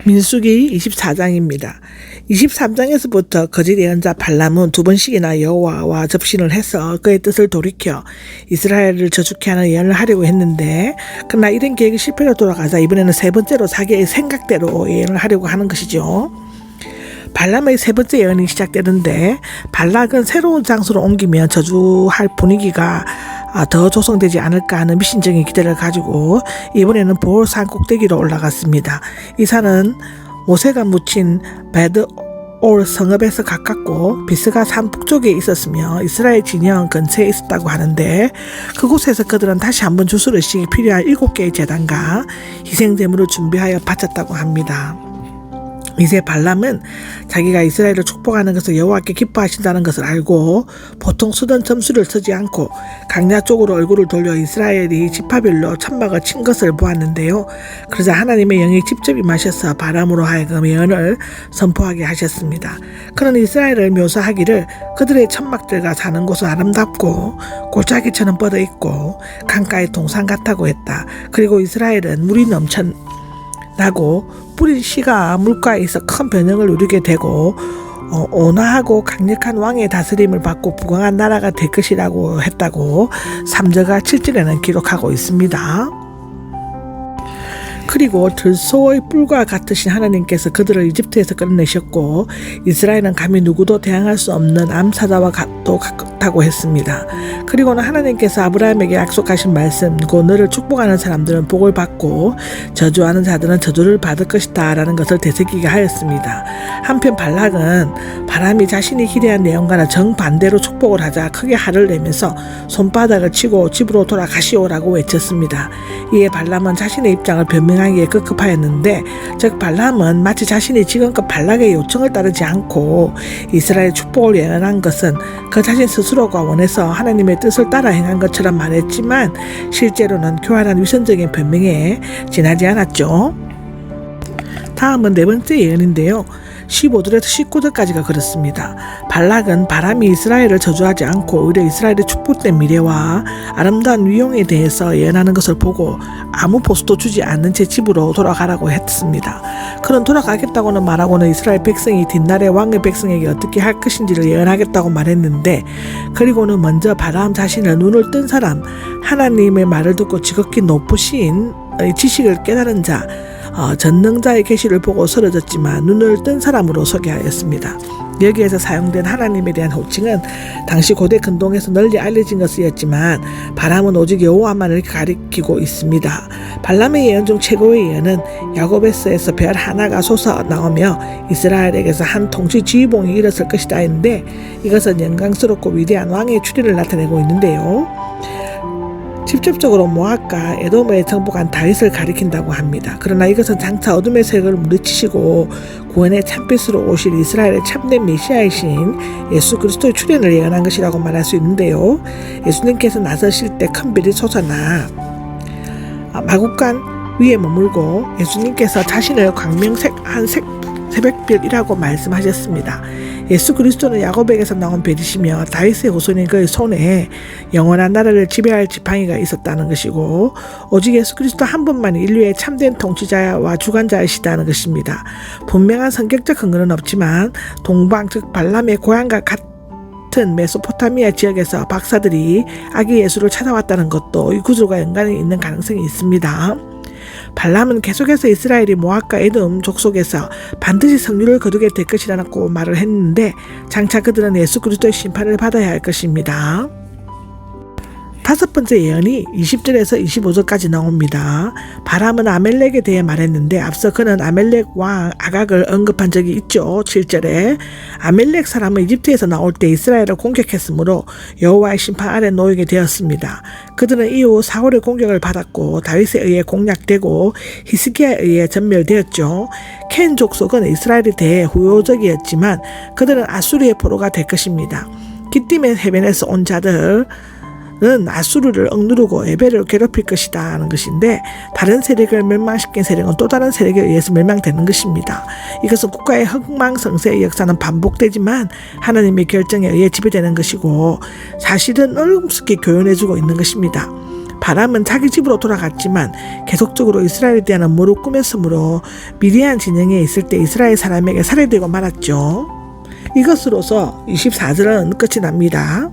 민수기 24장입니다. 23장에서부터 거짓 예언자 발람은 두 번씩이나 여호와와 접신을 해서 그의 뜻을 돌이켜 이스라엘을 저주케 하는 예언을 하려고 했는데, 그러나 이런 계획이 실패로 돌아가자 이번에는 세 번째로 자기의 생각대로 예언을 하려고 하는 것이죠. 발람의 세 번째 예언이 시작되는데, 발락은 새로운 장소로 옮기면 저주할 분위기가 더 조성되지 않을까 하는 미신적인 기대를 가지고 이번에는 보홀산 꼭대기로 올라갔습니다. 이 산은 모세가 묻힌 베드올 성읍에서 가깝고 비스가 산 북쪽에 있었으며 이스라엘 진영 근처에 있었다고 하는데, 그곳에서 그들은 다시 한번 주수르시기 필요한 7개의 제단과 희생제물을 준비하여 바쳤다고 합니다. 이제 발람은 자기가 이스라엘을 축복하는 것을 여호와께 기뻐하신다는 것을 알고 보통 쓰던 점수를 쓰지 않고 강야 쪽으로 얼굴을 돌려 이스라엘이 지파별로 천막을 친 것을 보았는데요. 그러자 하나님의 영이 직접 임하셔서 발람으로 하여금 예언을 선포하게 하셨습니다. 그는 이스라엘을 묘사하기를 그들의 천막들과 사는 곳은 아름답고 골짜기처럼 뻗어있고 강가의 동산 같다고 했다. 그리고 이스라엘은 물이 넘쳐나고 뿌린 씨가 물가에서 큰 변형을 누리게 되고 온화하고 강력한 왕의 다스림을 받고 부강한 나라가 될 것이라고 했다고 3절과 7절에는 기록하고 있습니다. 그리고 들소의 뿔과 같으신 하나님께서 그들을 이집트에서 끌어내셨고 이스라엘은 감히 누구도 대항할 수 없는 암사자와 같다고 했습니다. 그리고는 하나님께서 아브라함에게 약속하신 말씀, 곧 너를 축복하는 사람들은 복을 받고 저주하는 자들은 저주를 받을 것이다 라는 것을 되새기게 하였습니다. 한편 발락은 바람이 자신이 기대한 내용과는 정반대로 축복을 하자 크게 화를 내면서 손바닥을 치고 집으로 돌아가시오라고 외쳤습니다. 이에 발람은 자신의 입장을 변명하기에 급급하였는데, 즉 발람은 마치 자신이 지금껏 발락의 요청을 따르지 않고 이스라엘 축복을 예언한 것은 그 자신 스스로가 원해서 하나님의 뜻을 따라 행한 것처럼 말했지만 실제로는 교활한 위선적인 변명에 지나지 않았죠. 다음은 네 번째 예언인데요. 15절에서 19절까지가 그렇습니다. 발락은 바람이 이스라엘을 저주하지 않고 오히려 이스라엘의 축복된 미래와 아름다운 위용에 대해서 예언하는 것을 보고 아무 보수도 주지 않는 채 집으로 돌아가라고 했습니다. 그는 돌아가겠다고는 말하고는 이스라엘 백성이 뒷날에 왕의 백성에게 어떻게 할 것인지를 예언하겠다고 말했는데, 그리고는 먼저 바람 자신을 눈을 뜬 사람, 하나님의 말을 듣고 지극히 높으신 지식을 깨달은 자, 전능자의 계시를 보고 쓰러졌지만 눈을 뜬 사람으로 소개하였습니다. 여기에서 사용된 하나님에 대한 호칭은 당시 고대 근동에서 널리 알려진 것이었지만 바람은 오직 여호와만을 가리키고 있습니다. 발람의 예언 중 최고의 예언은 야고베스에서 별 하나가 솟아 나오며 이스라엘에게서 한 통치 지휘봉이 일어설 것이다 했는데, 이것은 영광스럽고 위대한 왕의 출현을 나타내고 있는데요. 직접적으로 모압과 에돔에 정복한 다윗을 가리킨다고 합니다. 그러나 이것은 장차 어둠의 세력을 물리치시고 구원의 참빛으로 오실 이스라엘의 참된 메시아이신 예수 그리스도의 출현을 예언한 것이라고 말할 수 있는데요. 예수님께서 나서실 때 큰 별이 솟아나 마국간 위에 머물고 예수님께서 자신을 광명한 새벽별이라고 말씀하셨습니다. 예수 그리스도는 야곱에게서 나온 별이시며 다윗의 후손인 그의 손에 영원한 나라를 지배할 지팡이가 있었다는 것이고, 오직 예수 그리스도 한 분만이 인류의 참된 통치자와 주관자이시다는 것입니다. 분명한 성격적 근거는 없지만 동방 즉 발람의 고향과 같은 메소포타미아 지역에서 박사들이 아기 예수를 찾아왔다는 것도 이 구절과 연관이 있는 가능성이 있습니다. 발람은 계속해서 이스라엘이 모압과 에돔 족속에서 반드시 승리를 거두게 될 것이라고 말을 했는데, 장차 그들은 예수 그리스도의 심판을 받아야 할 것입니다. 다섯 번째 예언이 20절에서 25절까지 나옵니다. 바람은 아멜렉에 대해 말했는데 앞서 그는 아멜렉 왕 아각을 언급한 적이 있죠. 7절에 아멜렉 사람은 이집트에서 나올 때 이스라엘을 공격했으므로 여호와의 심판 아래 놓이게 되었습니다. 그들은 이후 사울의 공격을 받았고 다윗에 의해 공략되고 히스기야에 의해 전멸되었죠. 켄 족속은 이스라엘에 대해 후효적이었지만 그들은 아수르의 포로가 될 것입니다. 기띔의 해변에서 온 자들 아수르를 억누르고 에벨을 괴롭힐 것이다 하는 것인데, 다른 세력을 멸망시킨 세력은 또 다른 세력에 의해서 멸망되는 것입니다. 이것은 국가의 흥망성쇠의 역사는 반복되지만 하나님의 결정에 의해 지배되는 것이고 사실은 얼음스럽게 교훈해주고 있는 것입니다. 바람은 자기 집으로 돌아갔지만 계속적으로 이스라엘에 대한 음모를 꾸몄으므로 미디안 진영에 있을 때 이스라엘 사람에게 살해되고 말았죠. 이것으로서 24절은 끝이 납니다.